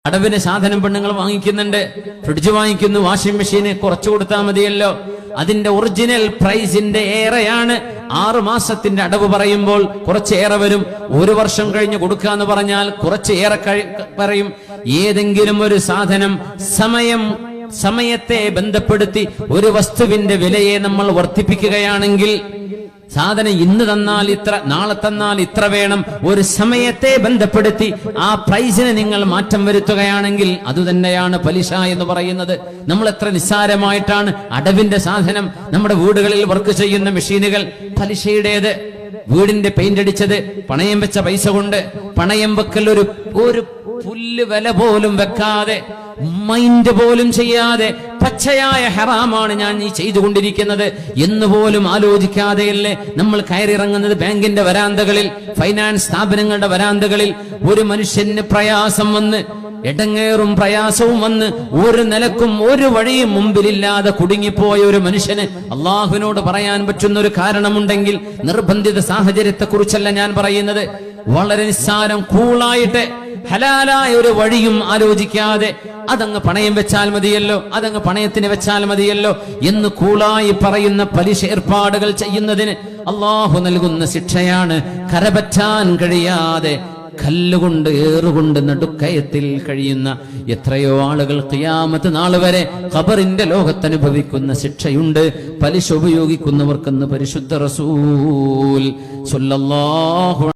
അടവിന് സാധനം പെണ്ണുങ്ങൾ വാങ്ങിക്കുന്നുണ്ട്, fridge വാങ്ങിക്കുന്നു, washing മെഷീന് കുറച്ചു കൊടുത്താൽ മതിയല്ലോ. അതിന്റെ ഒറിജിനൽ പ്രൈസിന്റെ ഏറെയാണ്. 6 മാസത്തിന്റെ അടവ് പറയുമ്പോൾ കുറച്ചേറെ വരും. 1 വർഷം കഴിഞ്ഞ് കൊടുക്കാന്ന് പറഞ്ഞാൽ കുറച്ചേറെ പറയും. ഏതെങ്കിലും ഒരു സാധനം സമയത്തെ ബന്ധപ്പെടുത്തി ഒരു വസ്തുവിന്റെ വിലയെ നമ്മൾ വർദ്ധിപ്പിക്കുകയാണെങ്കിൽ, സാധനം ഇന്ന് തന്നാൽ ഇത്ര, നാളെ തന്നാൽ ഇത്ര വേണം, ഒരു സമയത്തെ ബന്ധപ്പെടുത്തി ആ പ്രൈസിന് നിങ്ങൾ മാറ്റം വരുത്തുകയാണെങ്കിൽ അതുതന്നെയാണ് പലിശ എന്ന് പറയുന്നത്. നമ്മൾ എത്ര നിസ്സാരമായിട്ടാണ് അടവിന്റെ സാധനം, നമ്മുടെ വീടുകളിൽ വർക്ക് ചെയ്യുന്ന മെഷീനുകൾ പലിശയുടേത്. വീടിന്റെ പെയിന്റ് അടിച്ചത് പണയം വെച്ച പൈസ കൊണ്ട്, പണയം വെക്കൽ ഒരു പുല്ല് വില പോലും വെക്കാതെ, മൈൻഡ് പോലും ചെയ്യാതെ, പച്ചയായ ഹറാമാണ് ഞാൻ ഈ ചെയ്തുകൊണ്ടിരിക്കുന്നത് എന്ന് പോലും ആലോചിക്കാതെയല്ലേ നമ്മൾ കയറിയിറങ്ങുന്നത് ബാങ്കിന്റെ വരാന്തകളിൽ, ഫൈനാൻസ് സ്ഥാപനങ്ങളുടെ വരാന്തകളിൽ. ഒരു മനുഷ്യന് പ്രയാസം വന്ന്, എടങ്ങേറും പ്രയാസവും വന്ന്, ഒരു നിലക്കും ഒരു വഴിയും മുമ്പിലില്ലാതെ കുടുങ്ങിപ്പോയ ഒരു മനുഷ്യന് അള്ളാഹുവിനോട് പറയാൻ പറ്റുന്ന ഒരു കാരണമുണ്ടെങ്കിൽ, നിർബന്ധിത സാഹചര്യത്തെ കുറിച്ചല്ല ഞാൻ പറയുന്നത്, വളരെ നിസ്സാരം കൂളായിട്ട് ഹലാലായ ഒരു വഴിയും ആലോചിക്കാതെ അതങ്ങ് പണയം വെച്ചാൽ മതിയല്ലോ, അതങ്ങ് പണയത്തിന് വെച്ചാൽ മതിയല്ലോ എന്ന് കൂളായി പറയുന്ന പലിശ ഏർപ്പാടുകൾ ചെയ്യുന്നതിന് അള്ളാഹു നൽകുന്ന ശിക്ഷയാണ്. കരപറ്റാൻ കഴിയാതെ കല്ലുകൊണ്ട് ഏറുകൊണ്ട് നടുക്കയത്തിൽ കഴിയുന്ന എത്രയോ ആളുകൾ ഖിയാമത്ത് നാൾ വരെ ഖബറിന്റെ ലോകത്തനുഭവിക്കുന്ന ശിക്ഷയുണ്ട് പലിശ ഉപയോഗിക്കുന്നവർക്കെന്ന് പരിശുദ്ധ റസൂൽ സ്വല്ലല്ലാഹു